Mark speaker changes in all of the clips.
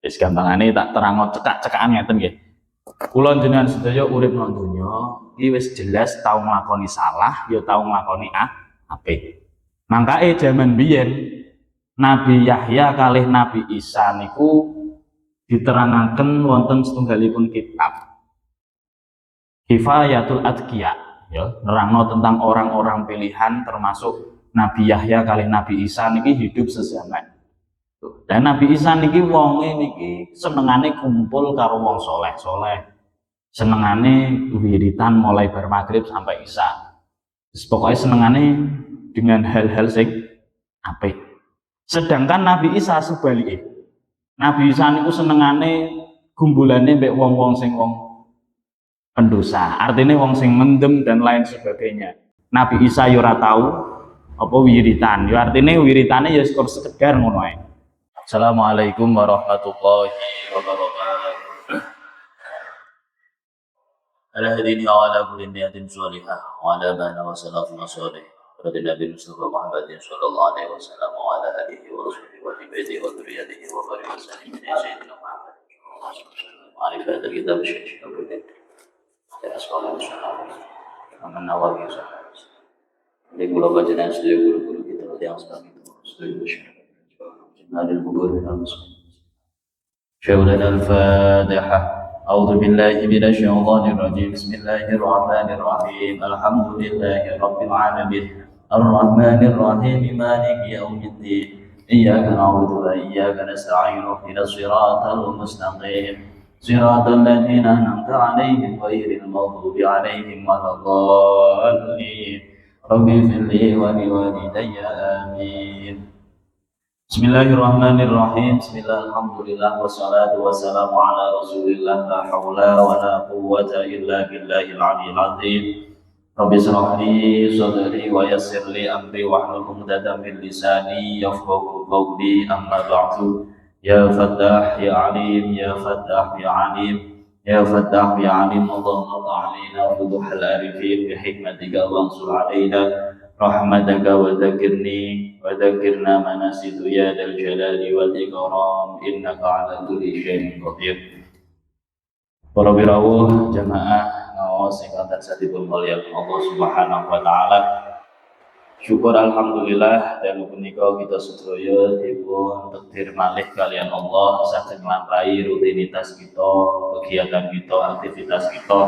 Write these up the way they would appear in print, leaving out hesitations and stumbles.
Speaker 1: Wis gampangane tak terangno cekak-cekakan ngeten nggih. Kula jenengan sedaya urip nang donya iki wis jelas tau nglakoni salah, ya tau nglakoni apik. Mangkake jaman biyen Nabi Yahya kalih Nabi Isa niku diterangaken wonten setunggalipun kitab. Kifayatul Adqiya, ya, nerangno tentang orang-orang pilihan termasuk Nabi Yahya kalih Nabi Isa niki hidup sezaman. Dan Nabi Isa niki wonge niki senengane kumpul karo wong soleh-soleh. Senengane wiritan mulai bar maghrib sampai isya. Pokoknya senengane dengan hal-hal sing apik. Sedangkan Nabi Isa sebaliknya. Nabi Isa niku senengane gumbulane mbek wong-wong sing wong pendosa. Artinya wong sing mendem dan lain sebagainya. Nabi Isa yo ora tau apa wiritan. Yo artinya wiritane ya sekedar ngono ae. Assalamualaikum warahmatullahi wabarakatuh. Ala hadini wa ala kulli niyatin sholihah wa ala bana wa salafuna sholih. Berarti Nabi Mustafa Muhammadin sallallahu alaihi wasallam wa ala alihi wa rasulihi wa baitihi wa dzurriyyatihi wa barik wasallim ya sayyidina Muhammad. Ma'rifat kitab syekh Abu Bakar. Ya sallallahu alaihi wasallam. Aman Nawawi sallallahu. Di kula panjenengan sedaya guru-guru kita yang sedang itu sedaya masyarakat. هذه البلوغ من المسلمين شغلنا الفاتحة أعوذ بالله من الشيطان الرجيم بسم الله الرحمن الرحيم الحمد لله رب العالمين الرحمن الرحيم مالك يوم الدين إياك نعبد وإياك نستعين اهدنا الصراط المستقيم صراط الذين أنعمت عليهم غير المغضوب عليهم ولا الضالين رب اغفر لي ولوالدي آمين Bismillahirrahmanirrahim. Bismillahirrahmanirrahim. Wassalatu wassalamu ala Rasulillah. La haula wa la quwwata illa billahil aliyyil azim. Rabbi shrah li sadri wa yassir li amri wahlul 'uqdatam min lisani yafqahu qawli. Amma ba'du. Ya Fattah ya Alim, ya Fattah ya Alim, ya Fattah ya Alim. Allahumma ta'alina fuduhal arifin bi hikmatika wansur alaina rahmataka wa dzakirni wa dzakirna manasitu ya dzal jalali wal ikram innaka ala kulli syai'in qadir. Para birawuh jamaah ngaos ingkang tansah dipun-mulyakaken Allah Subhanahu wa taala. Syukur alhamdulillah dan punika kita sedaya dipun takdir malih kalian Allah saged nglampahi rutinitas kita, kegiatan kita, aktivitas kita,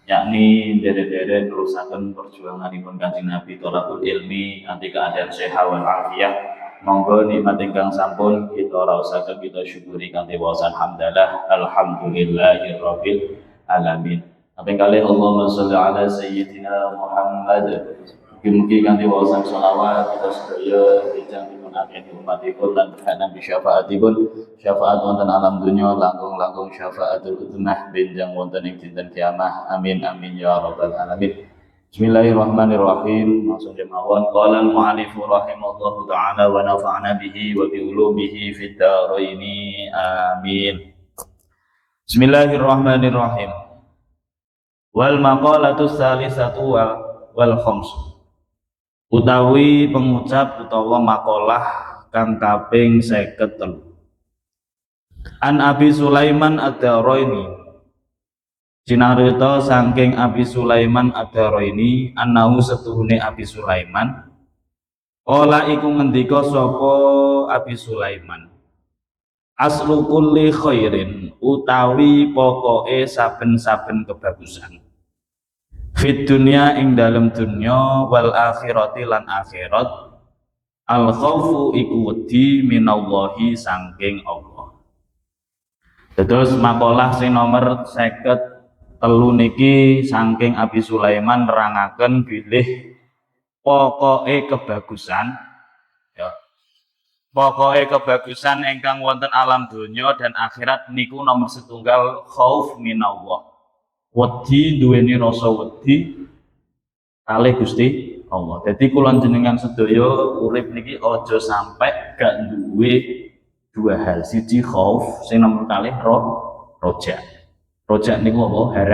Speaker 1: yakni dere-dere terusaken perjuanganipun Kanjeng Nabi thalabul ilmi anti keadaan sehat wal afiyah. Monggo nikmat ingkang sampun kita raosaken kita syukuri kanthi waosan hamdalah alhamdulillahirabbil alamin. Kaping kalih Allahumma sholli ala sayyidina Muhammad. Mugi-mugi kanthi waosan sholawat kita sedaya dijang dipun akeni umatipun lan berhanan bi syafaatipun syafaat wonten alam dunya langkung-langkung syafaatul udzmah benjang wonten ing dinten kiamah amin amin ya rabbal alamin. Bismillahirrahmanirrahim. Langsung mawon qala al-mu'allif rahimallahu taala wa nafa'ana bihi wa bi ulumihi fid dharain amin. Bismillahirrahmanirrahim. Wal maqalatu salisatu wal khamsu. Utawi pengucap utawa makalah kang kaping 53. An Abi Sulaiman Ad-Daraini. Cinarita saking Abi Sulaiman Ad-Daraini annahu setuhune Abi Sulaiman ola iku ngendika sapa Abi Sulaiman aslu kulli khairin utawi pokoke saben-saben kebagusan fit dunya ing dalem dunya wal akhirati lan akhirat al khaufu iku wedi minallahi saking Allah. Terus makalah sing nomor 53 niki saking Abi Sulaiman nerangaken bilih pokoke kebagusan ya. Pokoke kebagusan ingkang wonten alam dunya dan akhirat niku nomor setunggal khauf minallah. Wedi duweni rasa wedi kalih Gusti Allah. Jadi kula jenengan sedaya urip niki aja sampai gak duwe dua hal. Siji khauf, sing nomor kalih roja. Roja niku apa?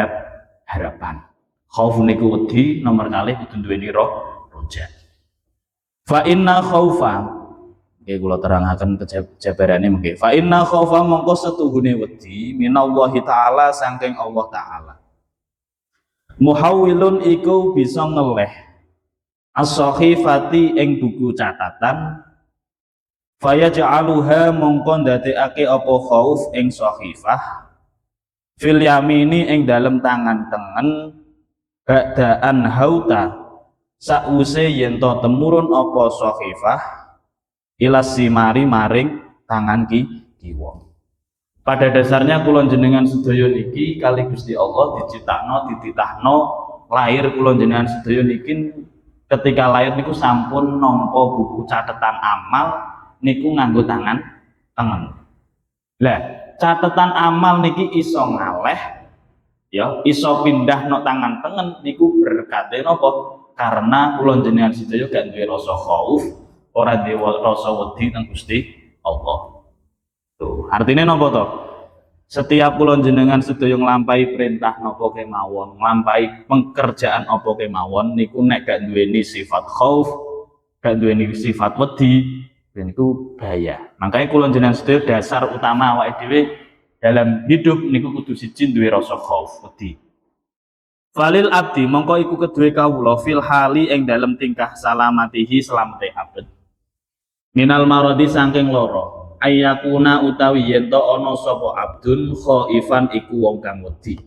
Speaker 1: Harapan. Khauf niku wedi, nomor kalih kudu duweni roja. Fa inna khaufa Nggih kula terangaken jabarane mengke. Fa inna khaufa mongko setuhune wedi minallahi taala saking Allah taala. Muhawwilun iku bisa ngeleh as-sahifati ing buku catatan fayaj'aluha mongko ndadekake apa khauf ing sahifah fil yamini ing dalem tangan tengen ba'daan hauta sakwise yen to temurun apa sahifah ilas simari maring tangan kiwa. Pada dasarnya kula jenengan sedaya niki kali Gusti Allah dititahno lahir kula jenengan sedaya niki ketika lahir niku sampun nampa buku catatan amal niku nganggo tangan tengen. Lah, catatan amal niki iso ngaleh ya, iso pindah no tangan tengen niku berkate napa? Karena kula jenengan sedaya gak duwe rasa khauf, ora duwe rasa wedi teng Gusti Allah. Tuh, artinya napa to? Setiap kula jenengan sedaya nglampahi perintah napa kemawon, nglampahi pekerjaan apa kemawon niku nek gak duweni sifat khauf, gak duweni sifat wedi, niku bahaya. Makanya kula jenengan sedaya dasar utama awake dhewe dalam hidup niku kudu siji duwe rasa khauf, wedi. Falil abdi mongko iku kedue kawula fil hali ing dalem tingkah salamatihi selamate abet. Minal maradi saking loro, ayakuna utawi yen to ana sapa abdun khaifan iku wong kang wedi.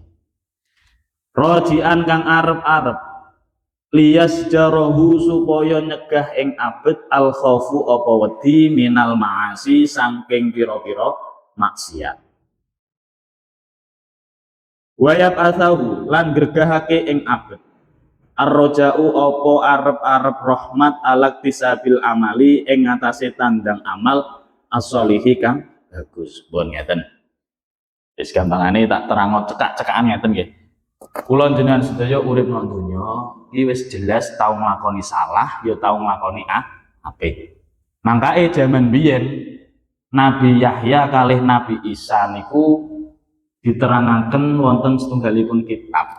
Speaker 1: Rajian kang arep-arep liyas jarahu supaya nyegah ing abet al khaufu apa wedi minal maasi saking pira-pira maksiat. Wayab asahu lan gergahake ing abet ar-raja'u apa arep-arep rahmat alak tisabil amali ing ngatasé tandang amal as-sholihi kang bagus. Pun ngeten. Wis gampangane tak terangno cekak-cekakan ngeten nggih. Kula jenengan sedaya urip nang donya iki wis jelas tau nglakoni salah ya tau nglakoni apik. Mangkake jaman biyen Nabi Yahya kalih Nabi Isa niku diterangaken wonten setunggalipun kitab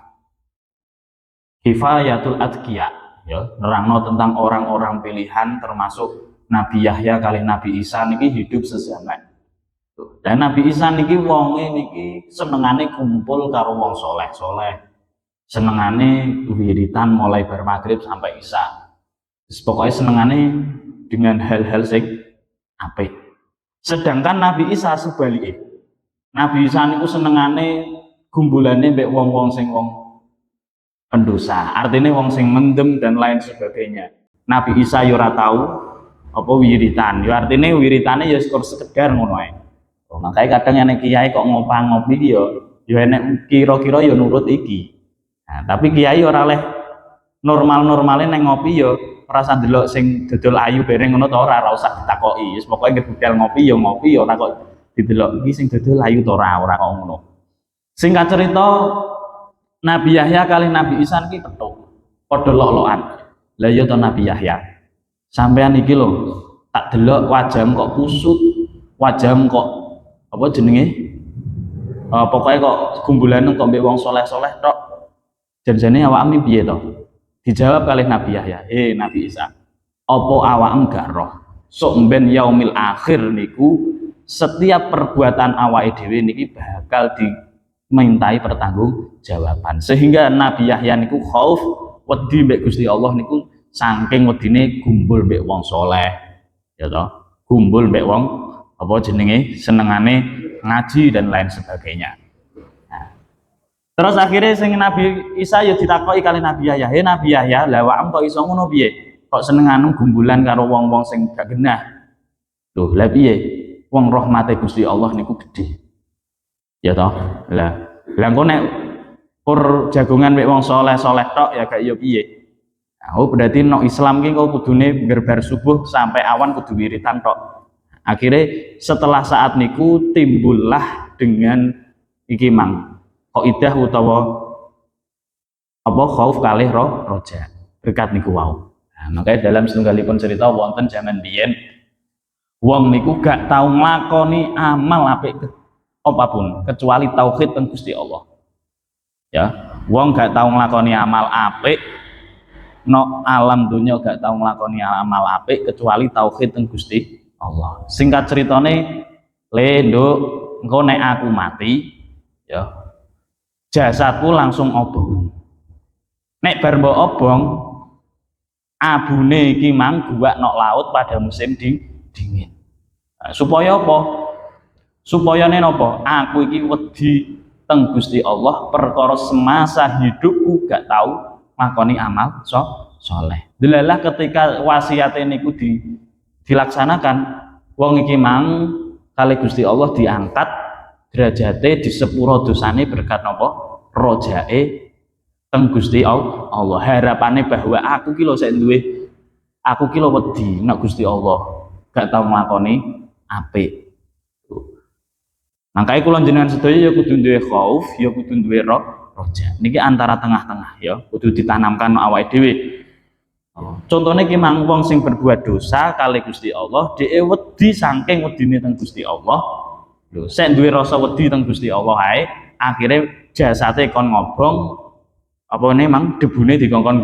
Speaker 1: Kifayatul Adqiya ya nerangno tentang orang-orang pilihan termasuk Nabi Yahya kalih Nabi Isa niki hidup sezaman. Dan Nabi Isa niki wonge niki senengane kumpul karo wong soleh-soleh. Senengane wiritan mulai bar maghrib sampai isya. Pokoknya senengane dengan hal-hal sing apik. Sedangkan Nabi Isa sebaliknya. Nabi Isa niku senengane gumbulane mbek wong-wong sing wong pendosa. Artinya wong sing mendem dan lain sebagainya. Nabi Isa yo ora tau apa wiritan. Yo artinya wiritane ya sekedar ngono ae. Makanya kadang enek kiai kok ngopang-ngopi yo enek kira-kira yo nurut iki. Nah, tapi kiai ora oleh normal-normale neng ngopi yo ora usah ndelok sing dodol ayu bareng ngono to ora usah ditakoki. Wis pokoke gedal ngopi yo ora kok didelok iki sing dodol ayu to ora kok ngono. Singkat cerita Nabi Yahya kali Nabi Isa iki petuk padha lok-lokan. Lah ya to Nabi Yahya. Sampean iki lho tak delok wajahmu kok kusut, wajahmu kok apa jenenge? Pokoknya kok gumbulan kok mbek wong soleh-soleh tok. Janjane awakmu piye to? Dijawab kali Nabi Yahya, Nabi Isa. Apa awakmu gak roh? Sok mben yaumil akhir niku setiap perbuatan awake dhewe niki bakal dimintai pertanggungjawaban. Sehingga Nabi Yahya niku khauf wedi mbek Gusti Allah niku saking wedine gumbul mbek wong soleh. Ya toh, gumbul mbek wong apa jenenge senengane ngaji dan lain sebagainya. Nah, terus akhirnya sing Nabi Isa ya ditakoki kali Nabi Yahya, Nabi Yahya, lah awakmu kok iso ngono piye? Kok senengane gumbulan karo wong-wong sing gak genah? Loh, lah piye? Wong rahmate Gusti Allah niku gedhe. Ya toh? Lah engko nek pur jagongan mek wong saleh-saleh tok ya gak ya piye? Nah, berarti no Islam ki kok kudune gerbar subuh sampai awan kudu wiritan tok. Akhirnya setelah saat niku timbullah dengan iki mang kaidah utawa apa khauf kalih roja berkat niku wau. Nah, makanya dalam setunggalipun cerita wonten zaman biyen wong niku gak tau nglakoni amal apik apapun kecuali tauhid teng Gusti Allah. Ya, wong gak tau nglakoni amal apik no alam dunya gak tau nglakoni amal apik kecuali tauhid teng Gusti
Speaker 2: Allah. Singkat ceritane, le nduk, engko nek aku mati, ya jasadku langsung obong. Nek bar mbok obong, abune iki mang guwak nok laut pada musim dingin. Nah, supaya apa? Supaya napa? Aku iki wedi teng Gusti Allah perkara semasa hidupku gak tahu makoni amal soleh. Delalah ketika wasiate niku dilaksanakan, wong iki mang kali Gusti Allah diangkat derajate di sepuro dosane berkat napa? Rojae teng Gusti Allah. Harapane bahwa aku ki lho sik duwe, aku ki lho wedi nek Gusti Allah gak tau nglakoni apik. Makanya kula jenengan sedaya ya kudu duwe khauf, ya kudu duwe roja. Niki antara tengah-tengah ya, kudu ditanamkan awake dhewe. Contohnya ki mang wong sing berbuat dosa kali Gusti Allah, dhewe wedi saking wedine teng Gusti Allah. Lho, sik duwe rasa wedi teng Gusti Allah ae, akhire jasate kon ngobong apa ne mang debune dikongkon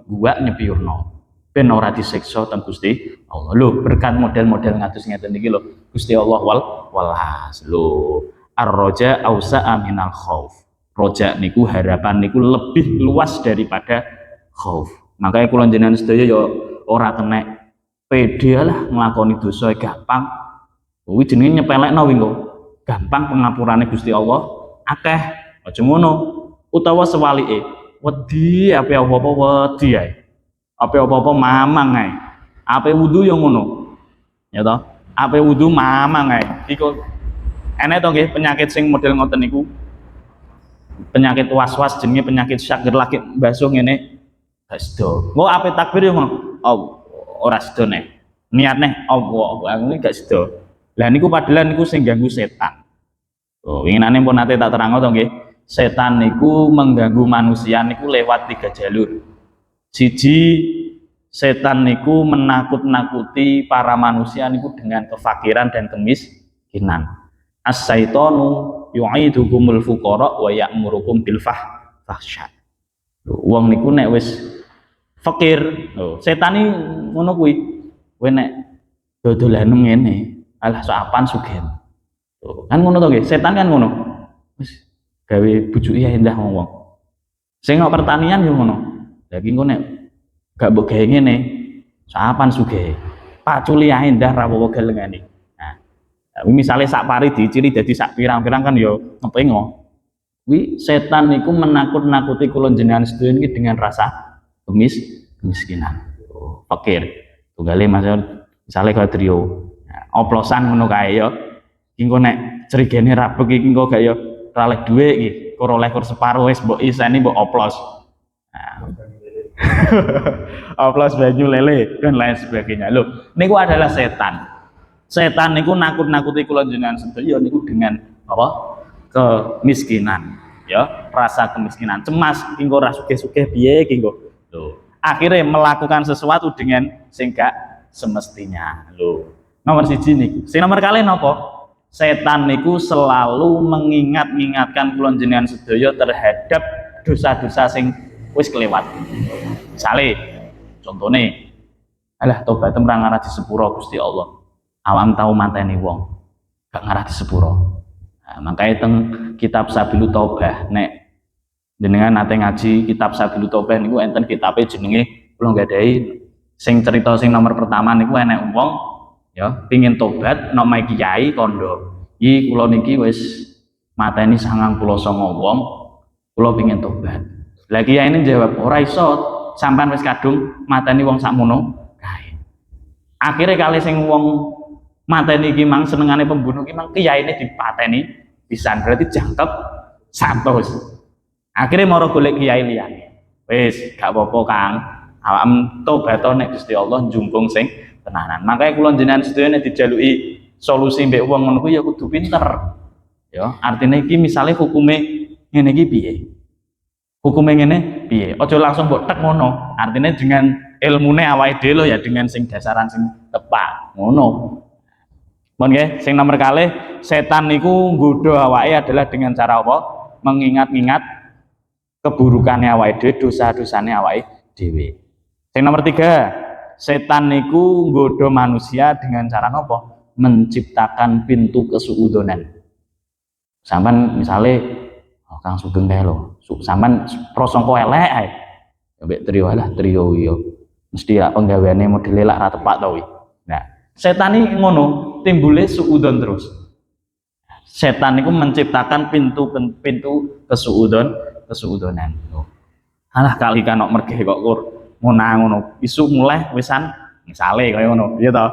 Speaker 2: guwak nyepiurno. Ben ora disiksa teng Gusti Allah. Lho, berkat model-model ngatus ngeten iki lho, Gusti Allah walas. Lho, ar-raja ausa'a minal khauf. Roja niku harapan niku lebih luas daripada khauf. Makanya kula jenengan sedaya ya ora kena pede lah nglakoni dosa gampang. Kuwi jenenge nyepelekno wingi kok. Gampang pengapurane Gusti Allah akeh. Aja ngono. Utawa sewalike, wedi apa apa wedi ae. Apa apa mamang ae. Ape wudu ya ngono. Ya toh? Ape wudu mamang ae. Iku enek to nggih penyakit sing model ngoten niku. Penyakit was-was jenenge penyakit syak lagi basuh ngene gak sedo. Engko ape takbir ya ngono. Oh, ora sedo nek. Niatne Allah, aku iki gak sedo. Lah niku padahal niku sing ganggu setan. Oh, winginane pun nate tak terangno to nggih. Setan niku mengganggu manusia niku lewat 3 jalur. Siji, setan niku menakut-nakuti para manusia niku dengan kefakiran dan kemiskinan. As-syaitanu yu'idukumul fuqara wa ya'murukum bil fahsya. Wong niku nek wis fakir, setan iki ngono kuwi. Kowe nek dodolan ngene, alah sapan sugih. Kan ngono to nggih, setan kan ngono. Wis gawe bujuke endah wong. Sing kok pertanian yo ngono. Lagi engko nek gak mbok gawe ngene, sapan sugih. Paculi ae ndah ra apa gelengane. Nah, misale sak pari diciri dadi sak pirang-pirang kan ya ngepengo. Kuwi setan niku menakut-nakuti kula jenengan sedaya niki dengan rasa kemiskinan. Fakir. Tunggale misale kaya trio. Nah, oplosan ngono kae ya. Iki engko nek crigene rabek iki engko gak ya ra oleh dhuwit iki. Kur oleh kur separo wis mbok iseni mbok oplos. Nah, oplos banyu lele dan lain sebagainya. Loh, niku adalah setan. Setan niku nakut-nakuti kula jenengan sedaya niku dengan apa? Kemiskinan, ya, rasa kemiskinan, cemas, kingko ra sugih-sugih piye kingko. Loh, akhirnya melakukan sesuatu dengan sing gak semestinya. Loh, nomor siji niku. Sing nomor kalih napa? Setan niku selalu mengingat-ingatkan kula jenengan sedaya terhadap dosa-dosa sing wis kelewat. Misale contone alah tobat ora ngarah di sepuro Gusti Allah. Awam tau mateni wong gak ngarah di sepuro. Nah, makanya teng kitab Sabilu Taubah nek jenengan nate ngaji kitab Sabilu Taubah niku enten kitabe jenenge kula nggadahi sing cerita sing nomor pertama niku enek wong ya pengin tobat nek mae kiai kondo. Iki kula niki wis mateni 99 wong, kula pengin tobat. Lah kiai ini jawab, ora iso, sampean wis kadung mateni wong sakmono kae. Akhire kali sing wong mateni iki mang senengane pembunuh iki mang kiyaine dipateni pisan, berarti jangkep 100. Akhire mara golek kiai liyane. Wis gak apa-apa Kang, awakmu tobat nek Gusti Allah njumpung sing tenanan. Makanya kula jenengan sedaya nek dijaluki solusi mbek wong ngono kuwi ya kudu pinter. Ya, artinya iki misale hukume ngene iki piye? Hukume ngene piye? Aja langsung mbok tek ngono. Artinya dengan ilmune awake dhewe ya dengan sing dasaran sing tepat. Ngono. Mon nggih, sing nomor kalih setan niku nggodha awake adalah dengan cara apa? Mengingat-ingat keburukannya awake dhewe, dosa-dosane awake dhewe. Sing nomor 3, setan niku nggodha manusia dengan cara napa? menciptakan pintu kesuudonan. Sampeyan misale Kang Sugeng kae lho, sampeyan prasangka elek ae. Mbek trio lah trio yo. Mesti ya penggaweane modele lak ra tepak to kuwi. Nah, setan iki ngono, timbule suudon terus. Setan itu menciptakan pintu kesuudonan. Alah kali kanok mergeh kok ngono. Isu mulai wisan misale kaya ngono, iya toh.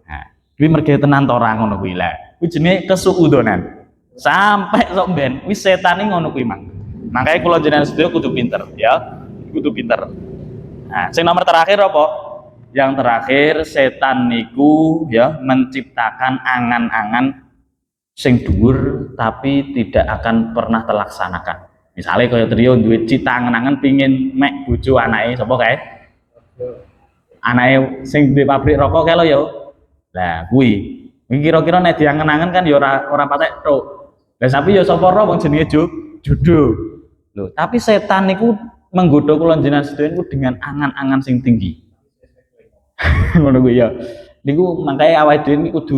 Speaker 2: Nah, kuwi mergeh tenan to ora ngono kuwi lha. Kuwi jenenge kesuudonan. Sampai sok ben wis setan iki ngono kuwi mang. Makanya kula jenengan sedaya kudu pinter ya. Kudu pinter. Nah, sing nomor terakhir apa? Yang terakhir setan niku ya menciptakan angan-angan sing dhuwur tapi tidak akan pernah terlaksanakan. Misalnya kaya trio duwe cita angen-angen pingin mek bojo anake sapa kae? Anake sing duwe pabrik rokok kae lho ya. Lah kuwi. Iki kira-kira nek diangen-angen kan ya ora patek tok. Lah tapi ya sapa ora wong jenenge jodoh. Lho, tapi setan niku menggoda kula jenengan sedaya niku dengan angan-angan sing tinggi. Ngono kuwi ya. Niku makanya awake dhewe niku kudu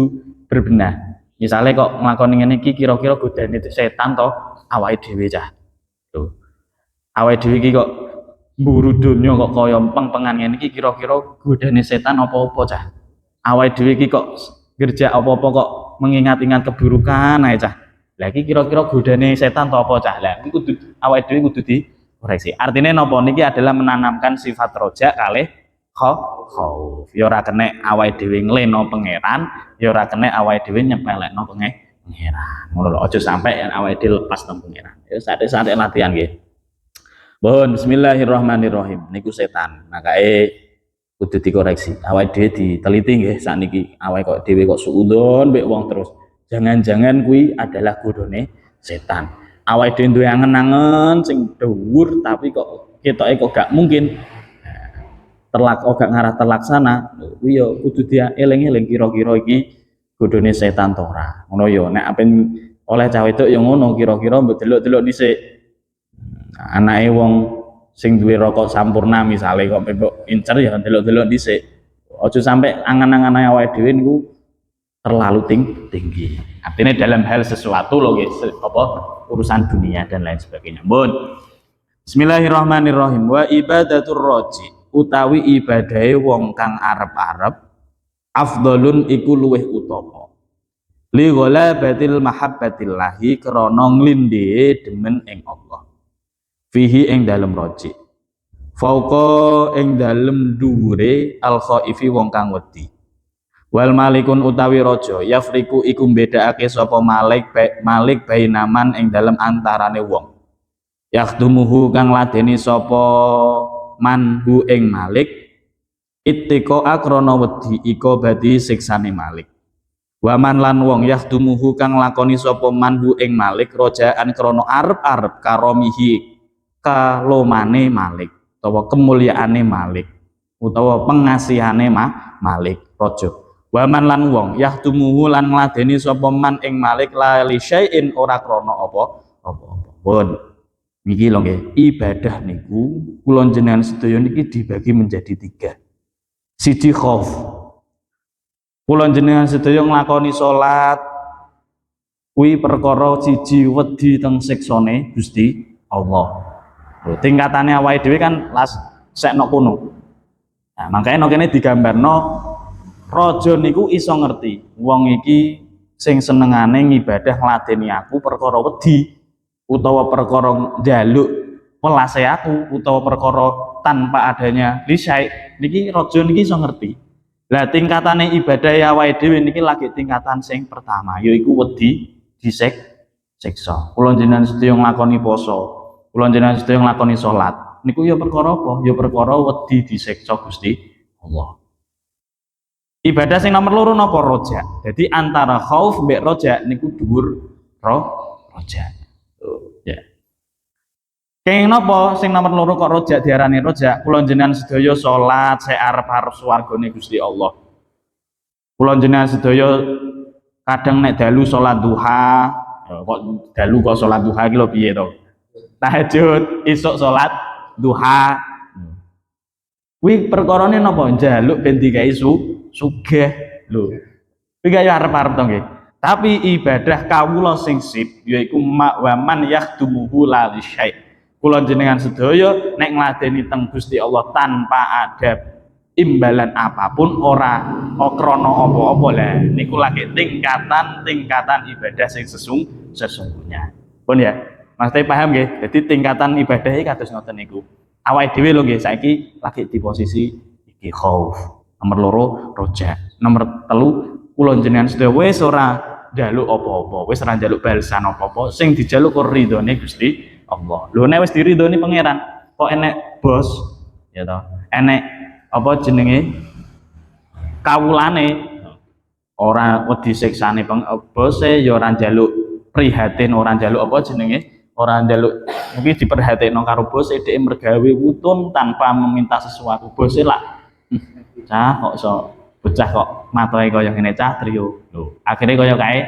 Speaker 2: berbenah. Misalnya kok nglakoni ngene iki kira-kira godane setan to awake dhewe cah. Lho. Awake dhewe iki kok mburu donya kok kaya empeng-pengan ngene iki kira-kira godane setan apa-apa cah. Awake dhewe iki kok kerja apa-apa kok mengingat-ingat keburukan ae cah. Lah iki kira-kira godane setan to apa cah. Lah iki kudu awake dhewe kudu dikoreksi. Artinya napa niki adalah menanamkan sifat roja kalih khauf. Ya ora kena awake dhewe ngleno pangeran, ya ora kena awake dhewe nyepelekno pangeran. Ngono lho, aja sampe awake dhewe lepas nang pangeran. Ya sate-sate latihan nggih. Mohon bismillahirrahmanirrahim. Niku setan. Makake kudu dikoreksi. Awake dhewe diteliti nggih sakniki. Awake kok dhewe kok suudzon mbek wong terus. Jangan-jangan kuwi adalah godhone setan. Awake dhewe duwe angen-angen sing dhuwur tapi kok ketoke kok gak mungkin gak ngarah terlaksana. Kuwi ya kudu dieling-eling kira-kira iki godhone setan to ora. Ngono ya nek apen oleh cah wedok ya ngono kira-kira mbok delok-delok dhisik. Anake wong sing duwe rokok sampurna misale kok mbok incer ya delok-delok dhisik. Aja sampai angan-angan awake dhewe niku terlalu tinggi. Artinya dalam hal sesuatu loh guys, apa urusan dunia dan lain sebagainya. Mun. Bismillahirrahmanirrahim. Wa ibadatur raji utawi ibadahe wong kang arep-arep afdhalun iku luweh utama. Li ghalabatil mahabbatillahi krana nglindhe demen ing Allah. Fihi ing dalem raji. Fauqa ing dalem dhuwure al khaifi wong kang wedi. Wal malikun utawi raja yafriku iku mbedakake sapa malik bainaman ing dalem antarane wong yakhdumuhu kang ladeni sapa manhu ing malik ittiqa krana wedi iko badi siksane malik waman lan wong yakhdumuhu kang lakoni sapa manhu ing malik rojaan krana arep-arep karomihi kalomane malik utawa kemulyaane malik utawa pengasihane malik raja. Waman lan wong yahtumuhu lan ngladeni sapa man ing malik la li syai'in ora krana apa-apa. Pun niki lho nggih, ibadah niku kula jenengan sedaya niki dibagi menjadi 3. Siji khauf. Kula jenengan sedaya nglakoni salat kuwi perkara siji wedi teng siksane Gusti Allah. Lho tingkatane awake dhewe kan las sekno kono. Nah, makanya kene digambarno raja niku iso ngerti wong iki sing senengane ngibadah ngladeni aku perkara wedi utawa perkara njaluk welase aku utawa perkara tanpa adanya lisai niki raja niki iso ngerti. Lah tingkatane ibadah awake dhewe niki lagi tingkatan sing pertama yaiku wedi disiksa. Kula jenengan sedaya nglakoni poso, kula jenengan sedaya nglakoni salat. Niku ya perkara apa? Ya perkara wedi disiksa Gusti Allah. Ibadah sing nomor loro napa roja. Jadi antara khauf mbek roja niku dhuwur roja. Ya. Kenging napa sing nomor loro kok roja diarani roja? Kula jenengan sedaya salat saya arep-arep swargane Gusti Allah. Kula jenengan sedaya kadang nek dalu salat duha, kok dalu kok salat duha iki lho piye to? Tahajud, esuk salat duha. Kuwi perkarane napa? Njaluk ben digawe sugih lho. Iki ya arep-arep to nggih. Tapi ibadah kawula sing sip yaiku waman yahdumuhu la lisyai. Kula jenengan sedaya nek ngladeni teng Gusti Allah tanpa ada imbalan apapun ora krana apa-apa lah niku lagi tingkatan ibadah sing sesungguhnya. Pun ya. Maksudnya paham nggih? Jadi tingkatan ibadah iki kados ngoten niku. Awake dhewe lho nggih saiki lagi di posisi iki khauf. Nomor loro roja. Nomor telu kula jenengan sedaya wis ora njaluk apa-apa, wis ora njaluk balasan apa-apa, sing dijaluk kok ridhone Gusti Allah. Lho nek wis diridhoni pangeran, kok enek bos, ya toh. Enek apa jenenge kawulane ora wedi siksane bose ya ora njaluk prihatin, ora njaluk apa jenenge, ora njaluk mungkin diperhatikno karo bose dhek mergawe wutun tanpa meminta sesuatu. Bose lah cah kok iso bocah kok matoe kaya ngene cah trio. Lho, akhirnya kaya kae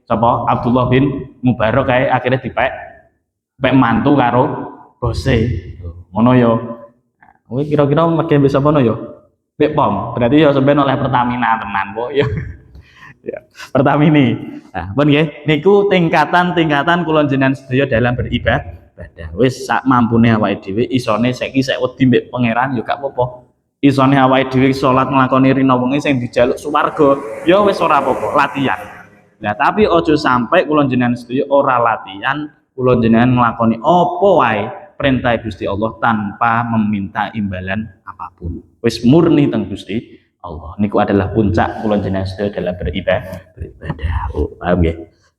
Speaker 2: sapa Abdullah bin Mubarak kae akhirnya dipek mantu karo bose. Ngono ya. Kowe kira-kira mergi bisa apa ya? Mbek POM. Berarti ya sampeyan oleh Pertamina tenan kok ya. Ya, Pertamini. Nah, pun nggih niku tingkatan kula jenengan sedaya dalam beribadah. Wis sak mampune awake dhewe isone saiki sek wedi mbek pangeran ya gak apa-apa. Isone awake dhewe salat nglakoni rina wengi sing dijaluk swarga ya wis ora apa-apa, latihan. Nah, tapi aja sampai kula jenengan sedaya ora latihan, kula jenengan nglakoni apa wae perintah Gusti Allah tanpa meminta imbalan apapun. Wis murni teng Gusti Allah. Niku adalah puncak kula jenengan sedaya dalam beribadah. Oh, paham nggih?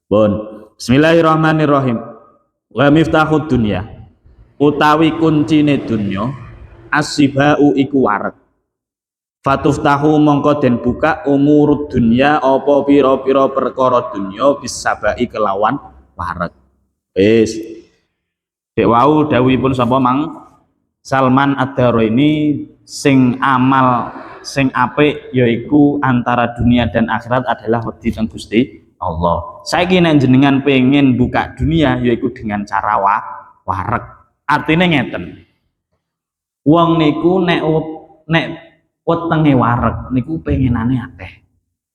Speaker 2: Pun. Bismillahirrahmanirrahim. Wa miftahud dunya. Utawi kuncine dunya asibau iku wareg. Fatuftahu mongko den buka umurud dunya apa pira-pira perkara dunya bisabai kelawan wareg. Wis. Dek wau dawuhipun sapa mang Salman Ad-Daraini sing amal sing apik yaiku antara dunia dan akhirat adalah wedi teng Gusti Allah. Saiki nek jenengan pengen buka dunia yaiku dengan cara wareg. Artinya ngeten. Wong niku nek wetenge wareg niku pengenane akeh.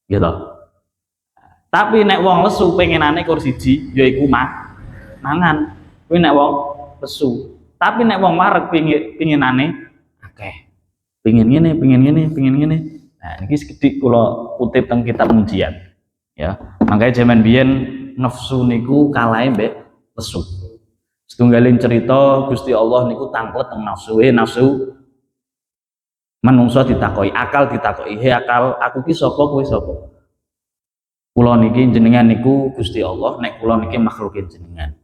Speaker 2: Gitu. Tapi nek wong lesu pengenane kur siji yaiku mangan. Kuwi nek wong lesu. Tapi nek wong wareg pengenane akeh. Pengen ngene. Nah, iki sekedhik kula kutip teng kitab Munjiat. Ya, makanya zaman biyen nafsu niku kalahe mbek lesu. Setunggalin cerita Gusti Allah niku tanglet teng nafsu. Nafsu manungsa ditakoki, akal ditakoki, "He akal, aku ki sapa, kowe sapa?" Kula niki jenengan niku Gusti Allah, nek kula niki makhluke jenengan.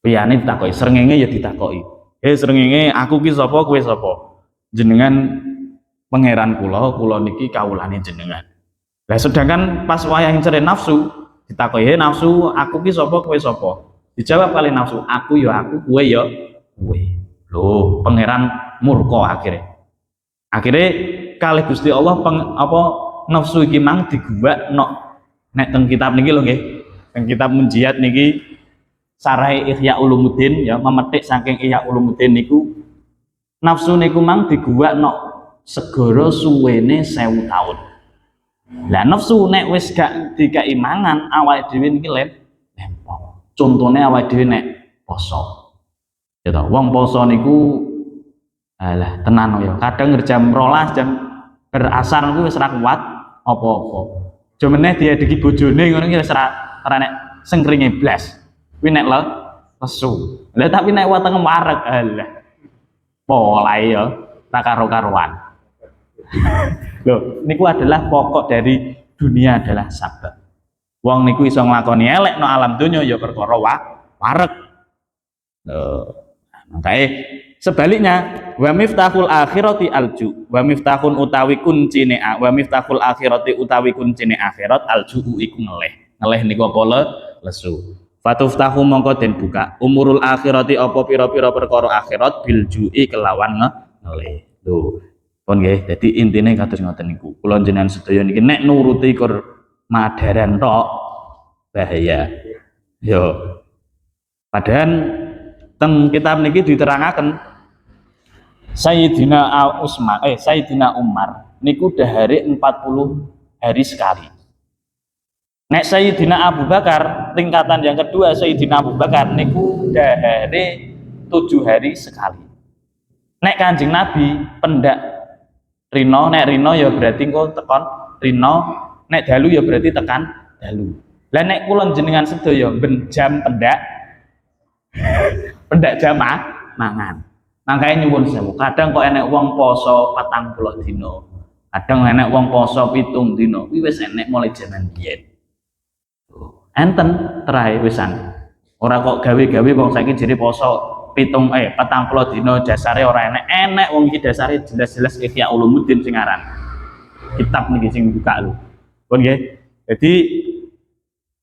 Speaker 2: Piyane ditakoki, srengenge ya ditakoki. "He srengenge, aku ki sapa, kowe sapa?" Jenengan pangeran kula niki kawulane jenengan. Lah sedangkan pas wayah cere nafsu ditakoki, "He nafsu, aku ki sapa, kowe sapa?" Dijawab kali nafsu, "Aku ya aku, kowe ya kowe." Loh, pangeran murka akhirnya kali Gusti Allah nafsu iki mang diguwak nek teng kitab niki lho nggih. Teng kitab Munjiat niki Sarai Ihya Ulumuddin ya memetik saking Ihya Ulumuddin niku nafsu niku mang diguwak segara suwene 1000 tahun. Lah nafsu nek wis gak dikai mangan awake dhewe niki lempong. Contone awake dhewe nek poso. Ya ta, wong poso niku alah tenan ya. Kadang jam 12 jam berasar niku wis ora kuat apa-apa. Jo meneh diadeki bojone ngono iki wis ora nek sengkringe blas. Kuwi nek lesu. Lah tapi nek wetenge wareg alah. Polahe ya ta karo-karuan. Loh, niku adalah pokok dari dunia adalah sabar. Wong niku iso nglakoni elek no alam donya ya perkara wareg. Makanya sebaliknya wa miftahul akhirati alju wa miftahun utawi kuncine wa miftahul akhirati utawi kuncine akhirat alju iku ngeleh niku apa lesu. Fatuftahu mongko den buka umurul akhirati apa pira-pira perkara akhirat biljui kelawan ngeleh. Lho pun nggih, dadi intine kados ngoten niku. Kula jenengan sedaya niki nek nuruti kur madaran tok bahaya. Yo. Padahal teng kitab niki diterangaken Sayyidina Sayyidina Umar niku dahare 40 hari sekali. Nek Sayyidina Abu Bakar tingkatan yang kedua, Sayyidina Abu Bakar niku dahare 7 hari sekali. Nek Kanjeng Nabi pendak rino, nek rino ya berarti engko tekon rino, nek dalu ya berarti tekan dalu. Lah nek kula jenengan sedaya ben jam pendak jam mangan. Makanya nyuwun sewu, kadang kok enek wong poso 40 dina. Kadang enek wong poso 7 dina. Kuwi wis enek mulai jaman biyen. Enten terae wisan. Ora kok gawe-gawe wong saiki jere poso 40 dina dasare ora enek wong iki dasare jelas-jelas Ihya Ulumuddin sing aran. Kitab niki sing buka lho. Pun nggih. Jadi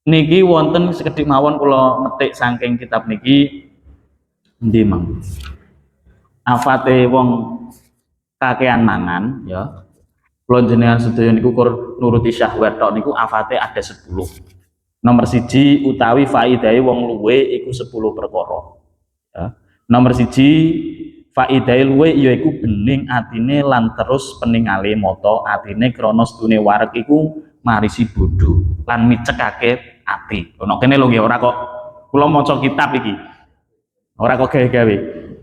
Speaker 2: niki wonten sekedhik mawon kula metik saking kitab niki endi mang. Afate wong kakean mangan ya. Kula jenengan sedaya niku kur nuruti syahwat tok niku afate ada 10. Nomor 1 utawi faidahe wong luwe iku 10 perkara. Ya. Nomor 1 faidahe luwe yaiku bening atine lan terus peningale mata atine krana setune wareg iku marisi bodho lan micekake ati. Ono kene lho nggih ora kok kula maca kitab iki. Ora kok gawe-gawe.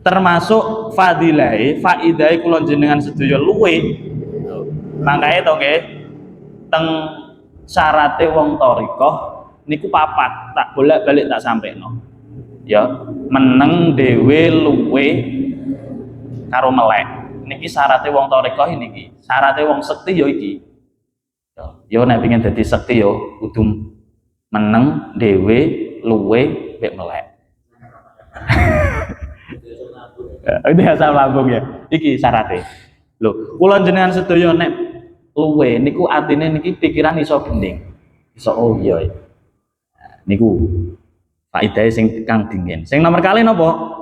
Speaker 2: Termasuk fadilahe faidahe kula jenengan sedaya luwe. Mangkae to nggih teng syarate wong thariqah niku papat, tak bolak-balik tak sampeno. Ya, meneng dhewe luwe karo melek. Niki syaratnya wong thariqah niki. Syaratnya wong sekti ya iki. Ya nek pengen dadi sekti ya kudu meneng dhewe luwe mek melek. Itu asal lambung ya. Iki syaratnya. Lho, kula jenengan sedaya nek luwe niku atine niki pikiran iso bening. Iso oh iya. Niku faidahe sing kang dingin. Sing nomor kali napa?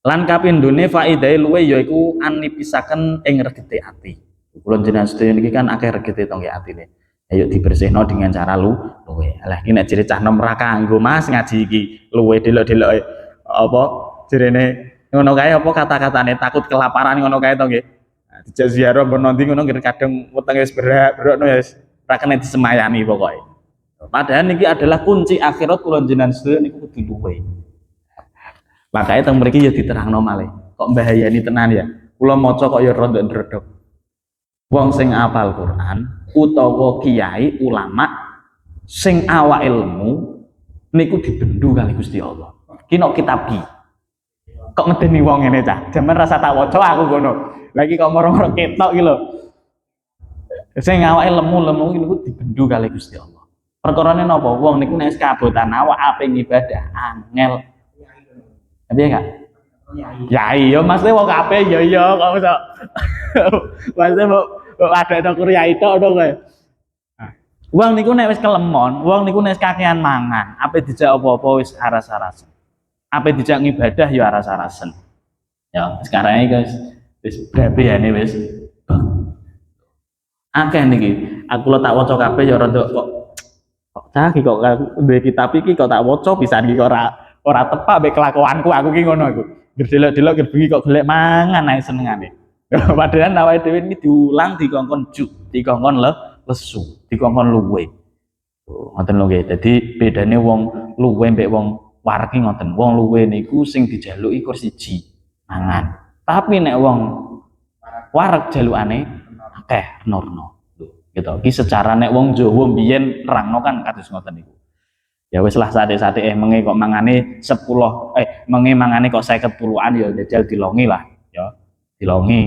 Speaker 2: Lan kapindhone faidahe luwe yaiku anipisaken ing regete ati. Kula jenengan sedaya niki kan akeh regete to nggih atine. Ayo dibersihno dengan cara luwe. Lah iki nek jere cah nom ra kanggo Mas ngaji iki luwe delok-deloke apa jerene ngono kae apa kata-katane takut kelaparan ngono kae to nggih. Dijak ziarah ben nanti ngono nggih kadang wetenge wis berak-berakno ya wis ra kena disemayani pokoke. Padahal niki adalah kunci akhirat kula jenengan sedaya niku kudu luwe. Makanya teng mriki ya diterangno malih. Kok mbahayani tenan ya. Kula maca kok ya rada-rada. Wong sing apal Quran utawa kiai ulama sing awak ilmu niku dibendu kali Gusti Allah. Ki nek kitab ki. Kok ngedeni wong ngene cah. Jaman rasa tak waca aku ngono. Lagi kok moro-moro ketok iki lho. Sing awake lemu-lemu niku dibendu kali Gusti Allah. Perkarane napa? Wong niku nek kabotan awak ape ngibadah angel. Piye enggak? Yai yo Mas wong kabeh ya iya kok iso. Mas mbok ada tok kiai tok to kowe. Wong niku nek wis kelemon, wong niku nek kakean mangan, ape dijak apa-apa wis aras-arasen. Ape dijak ngibadah ya aras-arasen. Ya, sekarang iki guys wis brabeyane wis akeh niki. Aku lo tak waca kabeh ya rada kok cah iki kok duwe kitab iki kok tak waca pisan iki ora tepak mek kelakuanku aku ki ngono iku. Gerdelok-delok gerbengi kok golek mangan ae senengane. Padahal awake dhewe iki diulang dikongkon juk, dikongkon lesu, dikongkon luwe. Ngoten lho nggih. Dadi bedane wong luwe mbek wong wareg ngoten. Wong luwe niku sing dijaluki kur siji mangan. Tapi nek wong wareg jalukane akeh norno. Gitu. Iki secara nek wong Jawa mbiyen nerangno kan kados ngoten niku. Ya wis lah sate-sate menge kok mangane 10 menge mangane kok 50 puluhan ya jajal dilongi lah ya. Dilongi.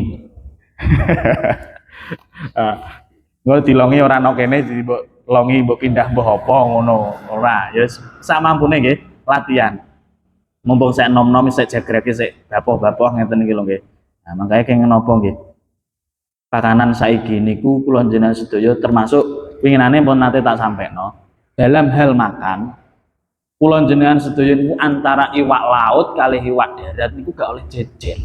Speaker 2: Ngono dilongi ora ana kene mbok longi mbok pindah mbok apa ngono. Ora, ya samampune nggih latihan. Mumpung sik nom-nom sik jagrake sik bapoh-bapoh ngeten iki lho nggih. Nah, makanya kenging napa nggih? Pakanan saiki niku kula jenengan sedaya termasuk winginane pun nate tak sampeno. Dalam hal makan, kula jenengan sedaya niku antara iwak laut kali iwak darat niku gak oleh jejer.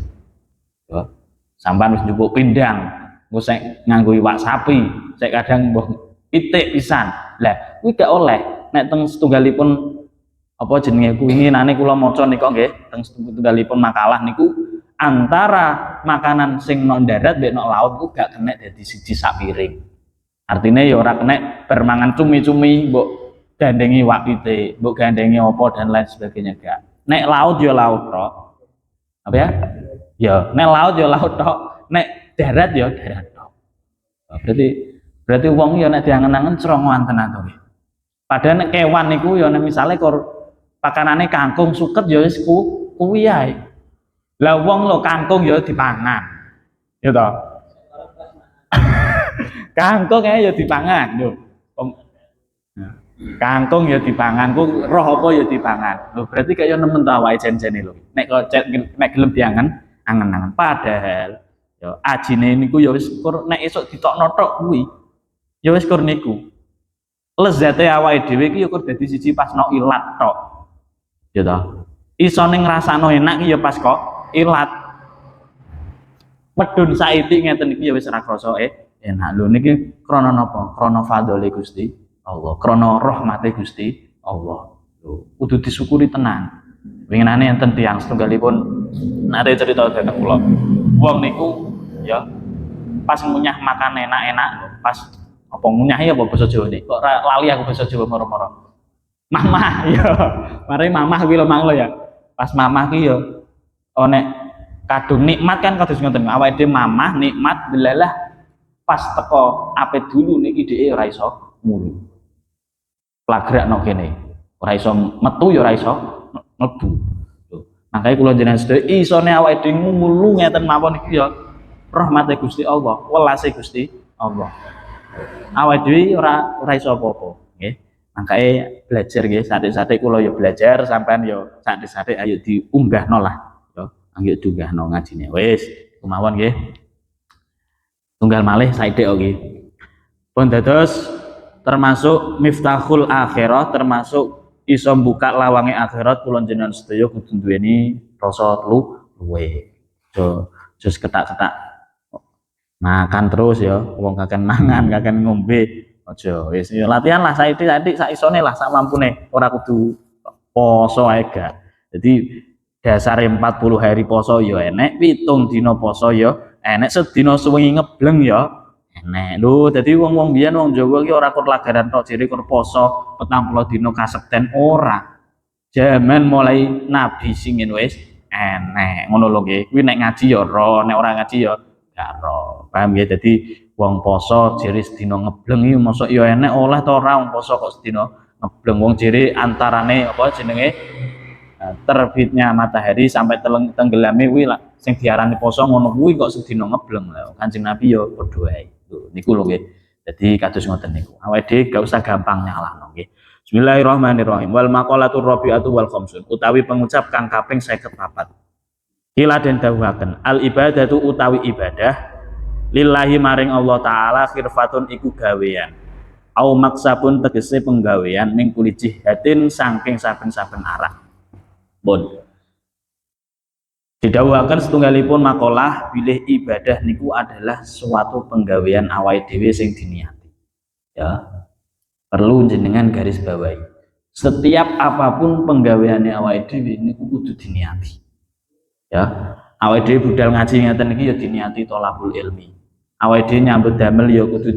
Speaker 2: Ya. Sampeyan wis njupuk pindang, engko sik nganggo iwak sapi, sik kadang mbah pitik pisan. Lah, kuwi gak oleh. Nek teng setunggalipun apa jenenge winginane kula maca nika nggih, teng setunggalipun makalah niku antara makanan sing nang darat mbek nang laut ku gak kena dadi siji sak piring. Artinya ya ora kena bermangan cumi-cumi mbok gandengi wakite, mbok gandengi apa dan lain sebagainya gak. Nek laut ya laut tok. Apa ya? Ya, nek laut ya laut tok, nek darat ya darat tok. Berarti wong ya nek diangen-angen cerongoan tenan to. Padahal nek kewan niku ya nek misale pakanane kangkung suket ya wis kuwi ae. Lah wong lho kangkung ya dipangan. Ya toh. Kangkung ya dipangan lho. Kangkung ya dipangan, ku roh apa ya dipangan. Lho berarti kaya nemen ta awake jen-jene lho. Nek gelem diangen angen-angen. Padahal ya ajine niku ya wis nek esuk ditokno tok kuwi. Ya wis kur niku. Lezate awake dhewe iki ya kur dadi siji pas no ilat tok. Ya toh. Isone ngrasakno enak iki ya pas kok ilat. Medun saiki ngeten iki ya wis ora krasa enak. Lho niki krana napa? Krana fadhole Gusti Allah, krana rahmate Gusti Allah. Lho, kudu disyukuri tenan. Winginane enten tiyang setunggalipun nate cerita dhateng kula. Wong niku ya pas ngunyah makan enak-enak lho, pas apa ngunyahi apa basa Jawa nih? Kok lali aku basa Jawa moro-moro. Mamah ya. Mari mamah kuwi lho mang lho ya. Pas mamah ki ya nek kadung nikmat kan kados ngoten. Awake dhewe mamah nikmat delalah pas teko ape dulu niki dheke ora iso mulu. Plagrak nok kene. Ora iso metu ya ora iso mlebu. Makanya kula jenengan sedaya isone awake dhewe ngulu ngeten mawon iki ya rahmate Gusti Allah, welase Gusti Allah. Awake dhewe ora iso apa-apa, nggih. Makanya belajar nggih, satik-satik kula ya belajar, sampean ya satik-satik ayo diunggahno lah, ya. Ayo diunggahno ngajine. Wis, kemawon nggih. Tunggal malih saithik nggih. Pun dados termasuk miftahul akhirah, termasuk iso buka lawange akhirat kula jenengan sedaya kudu duweni rasa luwe. Jos ketak-ketak makan terus ya, wong kaken mangan, kaken ngombe. Aja wis ya latihan lah saiki sak isone lah sak mampune, ora kudu poso ae gak. Jadi dasare 40 hari poso ya enek, 7 dina poso ya enek, sedina suwengi ngebleng ya enek. Lho dadi wong-wong biyen wong Jawa iki ora kur lagaran tok jere kur poso 40 dina kasekten ora. Jaman mulai nabi sing wis enek ngono lho nggih. Kuwi nek ngaji ya ora, nek ora ngaji ya gak ora. Paham ya? Dadi wong poso jere sedina ngebleng iki mosok ya enek oleh ta ora wong poso kok sedina ngebleng. Wong jere antarane apa jenenge terbitnya matahari sampai tenggelame kuwi sing diarani poso ngono kuwi kok sedina ngebleng. Kanjeng Nabi ya padha ae. Niku lho nggih. Dadi kados ngoten niku. Awake dhewe gak usah gampang nyalahno nggih. Bismillahirrahmanirrahim. Wal maqalatur rabi'atu wal khamsun. Utawi pengucap kang kaping 54. Kila den dawuhaken al ibadatu utawi ibadah lillahi maring Allah taala khirfatun iku gawean. Au maksabun tegese penggawean ning kuli jihatin saking saben-saben arah. Bon. Didhawuhaken setunggalipun makalah bilih ibadah niku adalah suatu penggawean awake dhewe sing diniati. Ya. Perlu jenengan garis bawahi. Setiap apapun penggaweane awake dhewe niku kudu diniati. Ya. Awake dhewe budal ngaji ngeten iki ya diniati thalabul ilmi. Awake dhewe nyambut damel ya kudu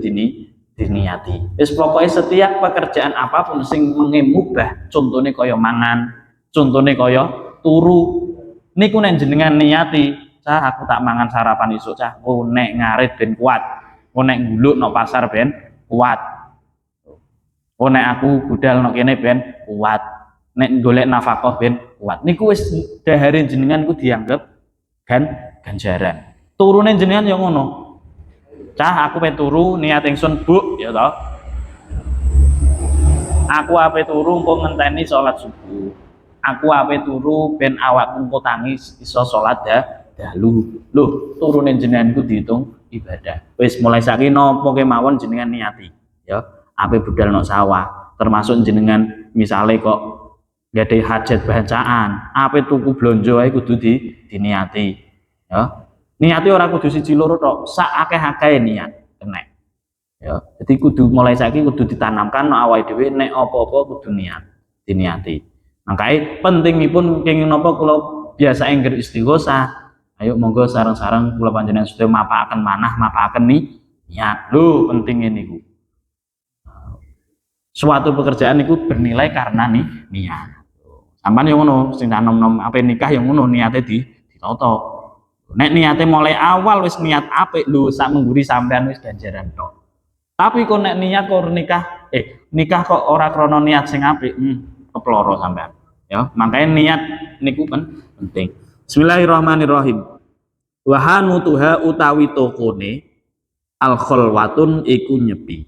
Speaker 2: diniati. Wis pokoke setiap pekerjaan apapun sing mengemubah, contone kaya mangan, contone kaya turu, niku nek jenengan niati, cah aku tak mangan sarapan isuk cah, nek ngarit ben kuat, nek nguluk nang pasar ben kuat, nek aku budal nang kene ben kuat, nek golek nafkah ben kuat. Niku wis dahare jenengan ku dianggep ganjaran. Turune jenengan ya ngono. Cah aku pengen turu niat ingsun Bu ya toh. Aku ape turu engko ngenteni salat subuh. Aku ape turu ben awakku engko tangi iso salat dalu. Lho, turune jenengan ku diitung ibadah. Wis mulai saiki napa kemawon jenengan niati ya. Ape budal nok sawah, termasuk jenengan misale kok gadhe hajat bacaan, ape tuku blonjo ae kudu diniati ya. Niati ora kudu siji loro tok, sak akeh-akeh niat kenek. Ya, jadi kudu mulai saiki kudu ditanamkan nek awake dhewe nek apa-apa kudu niat, diniati. Makanya pentingipun kenging napa kula biasa engger istighosah. Ayo monggo sareng-sareng kula panjenengan sedaya mapakaken manah, mapakaken niat. Lho pentinge niku. Suatu pekerjaan itu bernilai karena niat. Sampeyan yang ngono, sing nom-nom apa nikah yang ngono niate ditata. Nek niate mulai awal wis niat apik lho, sak mengguri sampean wis ganjaran tok. Tapi kok nek niat kok nikah kok ora krana niat sing apik, keploro sampean. Ya, makanya niat niku penting. Bismillahirrahmanirrahim. Wa hanutuha utawi tokone al khalwatun iku nyepi.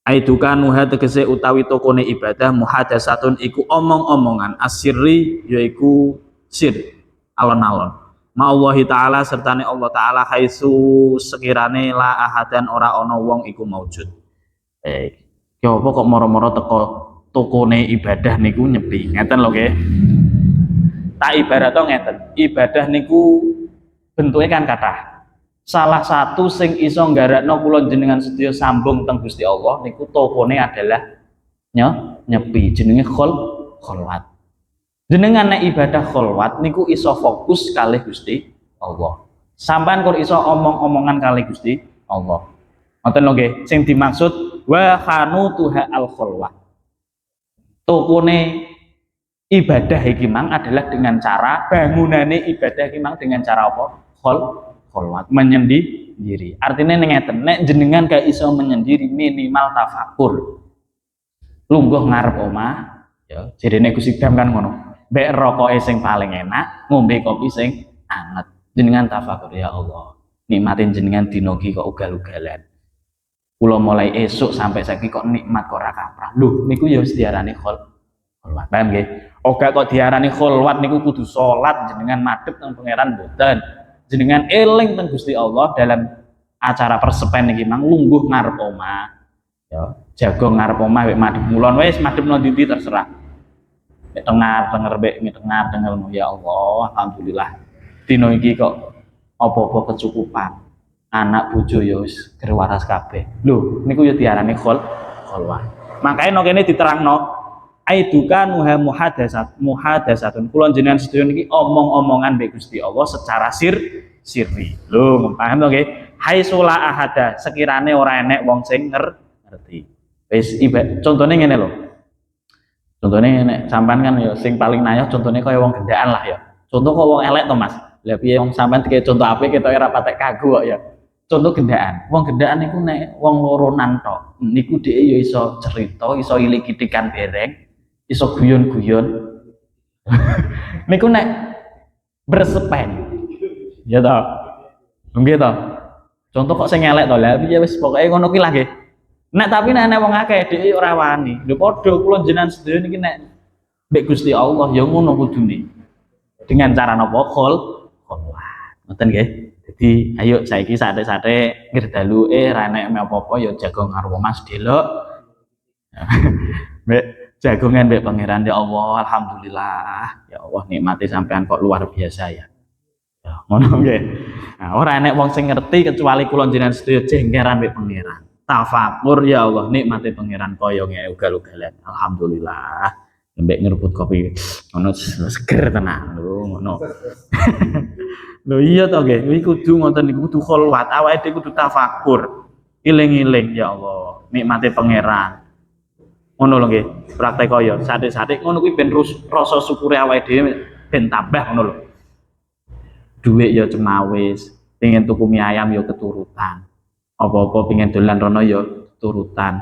Speaker 2: Aidukanuha tegese utawi tokone ibadah muhadatsatun iku omong-omongan asirri yaiku sir alon-alon. Ma'allahi ta'ala sertane Allah ta'ala haitsu sekirane la ahadan ora ana wong iku maujud. Ya apa kok moro-moro teko tokone ibadah niku nyepi. Ngeten lho nggih. Tak ibarat ngeten. Ibadah niku bentuke kan kathah. Salah satu sing iso nggarakno kula jenengan sedaya sambung teng Gusti Allah niku tokone adalah nyepi jenenge kholwat. Jenengan nek ibadah kholwat niku iso fokus kalih Gusti Allah. Sampeyan kok iso omong-omongan kalih Gusti Allah. Ngoten lho nggih, sing dimaksud wa khanutuha al kholwat. Tokone ibadah iki mang adalah dengan cara bangunane ibadah iki mang dengan cara apa? Kholwat, menyendiri. Artinya ngeten, nek jenengan gak iso menyendiri minimal tafakur. Lungguh ngarep omah, ya. Jarene Gusti Dam kan ngono. Mbek rokoke sing paling enak, ngombe kopi sing anget. Jenengan tafakur ya Allah. Nikmatin jenengan dina iki kok ugal-ugalan. Kula mulai esuk sampai saiki kok nikmat kok ora kaprah. Lho, niku ya wis diarani kholwat. Paham nggih? Oga kok diarani kholwat niku kudu salat jenengan madhep teng pangeran mboten. Jenengan eling teng Gusti Allah dalam acara persepen iki mang lungguh ngarep omah. Ya, jago ngarep omah wek madhep mulon wis madhepno ndi terserah. Nek tengah bek tengah ya Allah, alhamdulillah. Dina iki kok apa-apa kecukupan. Anak bojo ya wis waras kabeh. Lho, niku ya diarani kholwat. Makane no kene diterangno aidukan muhadatsatun kula jenengan sedaya niki omong-omongan mbek Gusti Allah secara sirri. Lho, paham to nggih? Hai sula ahada, sekirane ora enek wong sing ngerti. Wis contone ngene lho. Contone nek sampean kan ya sing paling nayoh contone kaya wong gendaan lah ya. Contoh kok wong elek to Mas. Lah piye wong sampean dikek contoh apik ketoke ora patek kagu kok ya. Contoh gendaan. Wong gendaan niku nek wong loronan tok, niku dhek ya iso cerita, iso ilik-ilikan dereng. Iso guyon-guyon. Niku nek bersepen. Ya toh. Nggih toh. Contoh kok sing elek to. Lah piye wis pokoke ngono kuwi lah nggih. Nek tapi nek wong akeh dhek ora wani. Lho padha kula jenengan sedaya niki nek mbek Gusti Allah ya ngono kudune. Dengan cara napa kholwat. Ngoten nggih. Jadi ayo saiki sate-sate ngirdalu ra enek apa-apa ya jago karo Mas delok. Mbek jagongan mbek pangeran ya Allah, alhamdulillah. Ya Allah nikmati sampean kok luar biasa ya. Ya ngono nggih. Nah, ora enek wong sing ngerti kecuali kula jenengan sedaya jengkeran mbek pangeran. Tafakur ya Allah nikmati pangeran kaya ngene ugal-ugalan. Alhamdulillah. Mbek ngerebut kopi ngono seger tenan lho ngono. Lho iya to nggih, kuwi kudu ngoten niku kudu kholwat, awake dhewe kudu tafakur. Iling-iling ya Allah, nikmati pangeran. Ngono lho nggih, praktek kaya sate-sate ngono kuwi ben rasa syukure awake dhewe ben tambah ngono lho. Duit ya cemawis, pengen tuku mie ayam ya keturutan. Apa-apa pengen dolan rono ya turutan.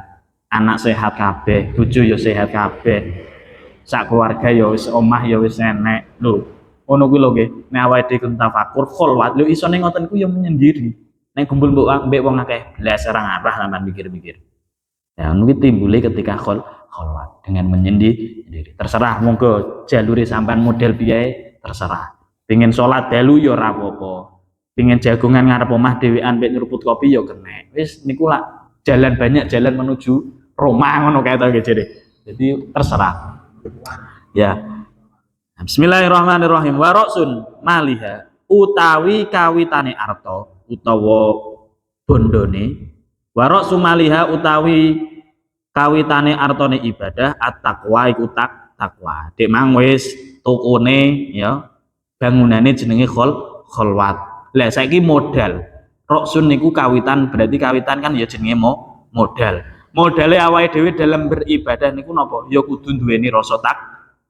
Speaker 2: Anak sehat kabeh, bojo ya sehat kabeh. Sak keluarga ya wis omah ya wis enek. Lho, ngono kuwi lho nggih. Nek awake dhewe tafakur kholwat, lho isone ngoten ku ya menyendiri. Nek kumpul mbek wong akeh blas ora ngarah sampean mikir-mikir. Ya, ini timbulnya ketika kholwat dengan menyendiri. Terserah monggo jalure sampean model biaya terserah. Pengen sholat dalu ya ora apa-apa. Pengen jagongan ngarep omah dhewean mek nyeruput kopi ya kena. Wis niku lah jalan banyak jalan menuju Roma ngono kae to nggih. Jadi terserah. Ya. Bismillahirrahmanirrahim. Wa ra'sun maliha utawi kawitane arta utawa bondone warok sumaliha utawi kawitane artane ibadah at-taqwa iku takwa. Dek mang wis tokone ya bangunane jenenge kholwat. Lah saiki modal. Roksun niku kawitan berarti kawitan kan ya jenenge modal. modale awake dhewe dalam beribadah niku napa? Ya kudu duweni rasa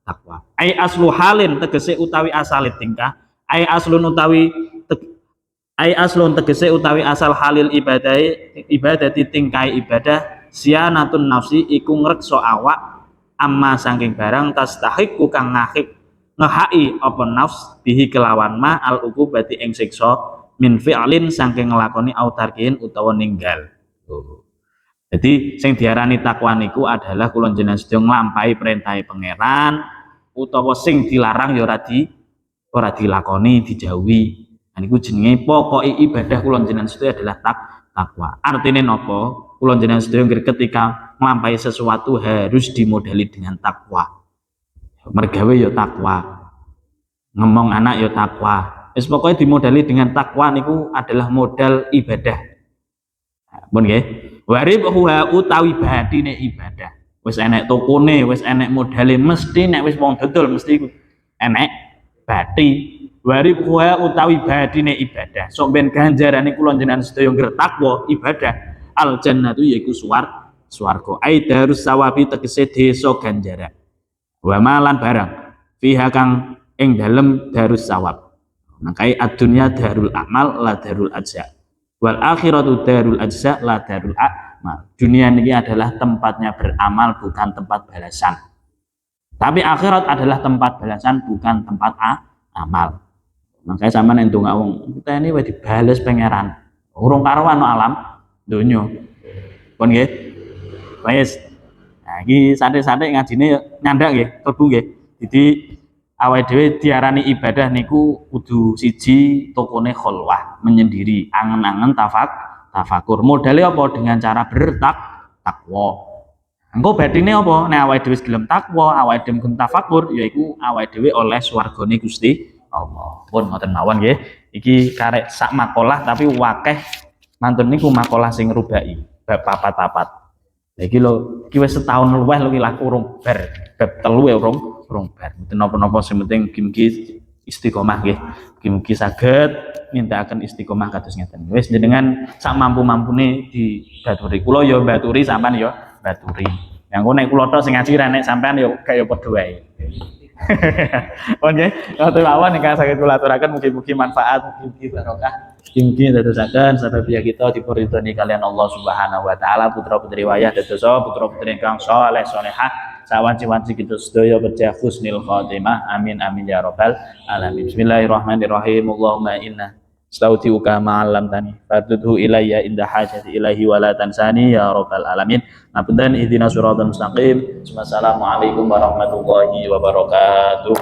Speaker 2: takwa. Ai aslu halin tegese utawi asale tingkah, ai aslun utawi ai aslun tegese utawi asal halil ibadati tingkai ibadah sianatun nafsi iku ngrekso awak amma saking barang tastahiqu kang ngehai apa nafs bihi kelawan ma al uqubati ing siksa min fi'lin saking nglakoni autarkin utawa ninggal. Jadi sing diarani takwa niku adalah kula jenengan sedaya nglampahi perintah pangeran utawa sing dilarang ya ora dilakoni dijauhi. Nah, niku jenenge pokoke ibadah kula jenengan sedaya adalah takwa. Artine napa? Kula jenengan sedaya ketika nglampahi sesuatu harus dimodali dengan takwa. Mergawe ya takwa. Ngomong anak ya takwa. Wis pokoke dimodali dengan takwa niku adalah modal ibadah. Pun nggih. Warib huwa utawi batine ibadah. Wis enek tokone, wis enek modale mesti nek wis wong dodol mesti enek bati. Warib huwa utawi batine ibadah. Sok ben ganjarane kula jenengan sedaya nggertakwa ibadah. Al jannatu yaiku swarga. Ai darus sawabi tegese desa ganjaran. Wa malan barang fiha kang ing dalem darus sawab. Makai ad-dunya darul amal la darul ajza. Wal akhiratu darul ajza la darul amal. Dunia ini adalah tempatnya beramal bukan tempat balasan. Tapi akhirat adalah tempat balasan bukan tempat amal. Makanya sampean entuk wong kita ini wis dibales pangeran. Urung karuan alam donya. Pun nggih. Wis. Nah, iki santai-santai ngajine nyandak nggih, klebu nggih. Jadi awake dhewe diarani ibadah niku kudu siji tokone kholwah, menyendiri, angen-angen tafakur. Modale apa? Dengan cara takwa. Engko batine apa? Nek awake dhewe gelem takwa, awake dhewe gelem tafakur, yaiku awake dhewe oleh swargane Gusti Allah. Pun ngoten mawon nggih. Iki karek sak makalah tapi wakeh mantun niku makalah sing rubai bab papat-papat. Lah iki lho, iki wis setahun luwih lho iki laku urung bar. Bab 3 ya urung bar. Mboten napa-napa sing penting mugi istiqomah nggih. Mugi saged nindakaken istiqomah kados ngeten. Wis jenengan sak mampu-mampune dibaturi. Kula ya baturi sampean ya baturi. Yang nek kula tok sing ngaji ra nek sampean ya kaya padha wae. Oke, ngoten mawon ingkang saged kula aturaken mugi-mugi manfaat, mugi barokah. Mugi dadosaken sadaya kita dipuridhoni kalian Allah Subhanahu wa taala, putra-putri wayah dadosa, putra-putri ingkang saleh salehah, sawanci-wanci kita sedaya kerja husnul khotimah. Amin amin ya rabbal alamin. Bismillahirrahmanirrahim. Allahumma inna astaudiuka ma'alam tani fatudhu ilayya inda hajati ilahi wa la tansani ya rabbal alamin. Napunten ihdinas siratal mustaqim. Wassalamualaikum warahmatullahi wabarakatuh.